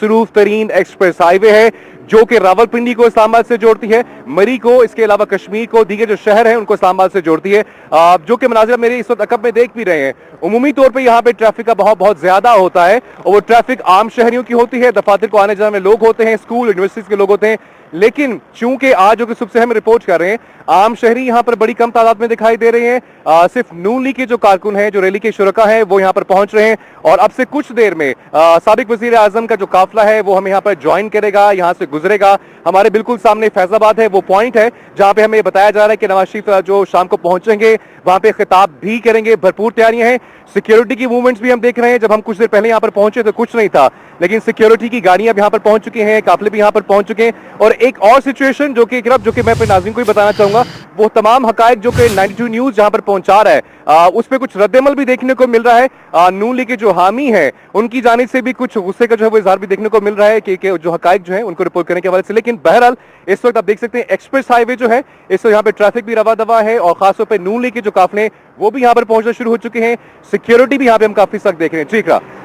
मसरूफ तरीन express highway है जो कि रावलपिंडी को इस्लामाबाद से जोड़ती है, मरी को, इसके अलावा कश्मीर को, दीगर जो शहर हैं उनको इस्लामाबाद से जोड़ती है। जो कि मनाजिर मेरे इस वक्त अकब में देख भी रहे हैं, उमूमी तौर पे यहाँ पे ट्रैफिक का बहुत बहुत ज्यादा होता है और वो ट्रैफिक आम शहरियों की होती है, दफातर को आने जाने में लोग होते हैं, स्कूल यूनिवर्सिटीज के लोग होते हैं। लेकिन चूंकि आज जो कि सुबह से हम रिपोर्ट कर रहे हैं, आम शहरी यहाँ पर बड़ी कम तादाद में दिखाई दे रहे हैं। सिर्फ नून लीग के जो कारकुन हैं, जो रैली के शुरका हैं, वो यहाँ पर पहुंच रहे हैं और अब से कुछ देर में साबिक वजीर आजम का जो काफिला है वो हमें यहाँ पर ज्वाइन करेगा, यहाँ से गुजरेगा। हमारे बिल्कुल सामने फैजाबाद है, वो पॉइंट है जहां पे हमें बताया जा रहा है कि नवाज शरीफ जो शाम को पहुंचेंगे वहां पे खिताब भी करेंगे। भरपूर तैयारियां हैं, सिक्योरिटी की मूवमेंट्स भी हम देख रहे हैं। जब हम कुछ देर पहले यहाँ पर पहुंचे तो कुछ नहीं था, लेकिन सिक्योरिटी की गाड़ियां भी यहाँ पर पहुंच चुकी हैं, काफिले भी यहाँ पर पहुंच चुके हैं। और एक और सिचुएशन जो कि मैं अपने नाज़रीन को ही बताना चाहूंगा, वो तमाम हकायक जो कि 92 न्यूज जहां पर पहुंचा रहा है उस पर कुछ रद्दमल भी देखने को मिल रहा है। नून लीग के जो हामी है उनकी जानिब से भी कुछ गुस्से का जो है वो इजहार भी देखने को मिल रहा है कि जो हकायक जो है उनको रिपोर्ट करने के हवाले से। लेकिन बहरहाल इस वक्त आप देख सकते हैं एक्सप्रेस हाईवे जो है, इस वक्त यहाँ पे ट्रैफिक भी रवा दवा है और खासतौर पर नून लीग के जो काफिले वो भी यहाँ पर पहुंचना शुरू हो चुके हैं। सिक्योरिटी भी यहाँ पे हम काफी सख्त देख रहे हैं।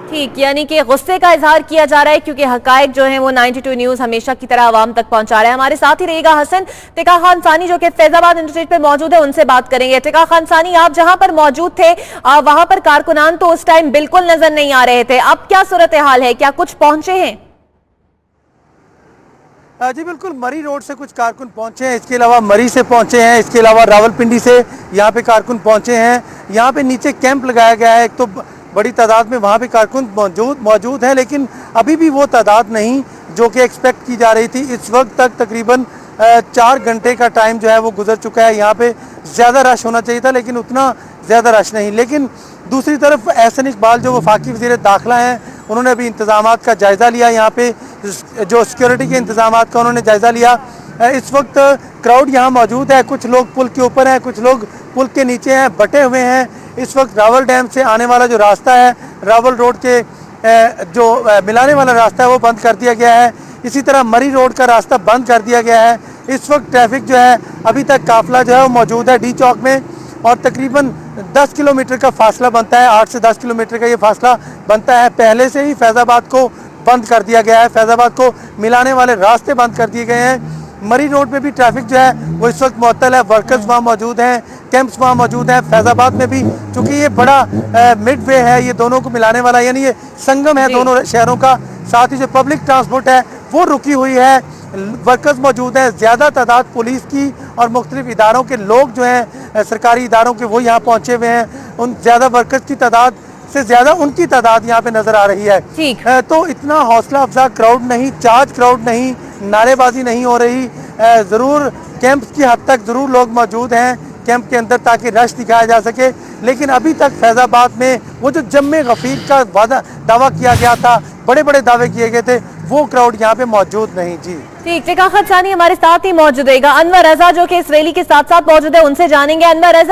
ठीक, यानी कि गुस्से का इजहार किया जा रहा है क्योंकि हकायक जो है वो 92 न्यूज हमेशा की तरह आवाम तक पहुंचा रहा है। हमारे साथ ही रहेगा हसन टिका खान सानी जो कि फैजाबाद इंटरचेंज पे मौजूद है, उनसे बात करेंगे। टिका खान सानी, आप जहां पर मौजूद थे वहां पर कारकुनान तो उस टाइम बिल्कुल नजर नहीं आ रहे थे, अब क्या सूरत हाल है, क्या कुछ पहुंचे हैं? जी बिल्कुल, मरी रोड से कुछ कारकुन पहुंचे हैं, इसके अलावा मरी से पहुंचे हैं, इसके अलावा रावलपिंडी से यहाँ पे कारकुन पहुंचे हैं। यहाँ पे नीचे कैंप लगाया गया है, एक तो बड़ी तादाद में वहाँ पे कारकुन मौजूद हैं, लेकिन अभी भी वो तादाद नहीं जो कि एक्सपेक्ट की जा रही थी। इस वक्त तक तकरीबन 4 घंटे का टाइम जो है वो गुजर चुका है। यहाँ पे ज़्यादा रश होना चाहिए था लेकिन उतना ज़्यादा रश नहीं। लेकिन दूसरी तरफ एहसन इकबाल जो वफाकी वज़ीर दाखिला हैं, उन्होंने अभी इंतज़ामात का जायज़ा लिया, यहाँ पे जो सिक्योरिटी के इंतज़ामात का उन्होंने जायज़ा लिया। इस वक्त क्राउड यहाँ मौजूद है, कुछ लोग पुल के ऊपर हैं, कुछ लोग पुल के नीचे हैं, बटे हुए हैं। इस वक्त रावल डैम से आने वाला जो रास्ता है, रावल रोड के जो मिलाने वाला रास्ता है वो बंद कर दिया गया है। इसी तरह मरी रोड का रास्ता बंद कर दिया गया है। इस वक्त ट्रैफिक जो है, अभी तक काफिला जो है वो मौजूद है डी चौक में और तकरीबन 10 किलोमीटर का फासला बनता है, 8 से 10 किलोमीटर का ये फासला बनता है। पहले से ही फैज़ाबाद को बंद कर दिया गया है, फैज़ाबाद को मिलाने वाले रास्ते बंद कर दिए गए हैं। मरी रोड पे भी ट्रैफिक जो है वो इस वक्त मुअत्तल है, वर्कर्स वहाँ मौजूद हैं, कैंप्स वहाँ मौजूद हैं। फैज़ाबाद में भी चूँकि ये बड़ा मिड वे है, ये दोनों को मिलाने वाला, यानी ये संगम है दोनों शहरों का, साथ ही जो पब्लिक ट्रांसपोर्ट है वो रुकी हुई है। वर्कर्स मौजूद हैं, ज़्यादा तादाद पुलिस की और मुख्तलिफ इदारों के लोग जो हैं, सरकारी इदारों के, वो यहाँ पहुँचे हुए हैं। उन ज़्यादा वर्कर्स की तादाद से ज़्यादा उनकी तादाद यहाँ पे नज़र आ रही है। तो इतना हौसला अफजा क्राउड नहीं, चार्ज क्राउड नहीं, नारेबाजी नहीं हो रही। ज़रूर कैंप की हद तक ज़रूर लोग मौजूद हैं कैंप के अंदर ताकि रश दिखाया जा सके, लेकिन अभी तक फैज़ाबाद में वो जो जम्मे गफीर का दावा किया गया था, बड़े बड़े दावे किए गए थे, वो क्राउड यहाँ पे मौजूद नहीं। जी ठीक, टिका खान सानी हमारे साथ ही मौजूद रहेगा। अनवर रजा जो कि इस रैली के साथ साथ मौजूद है, उनसे जानेंगे। अनवर रजा,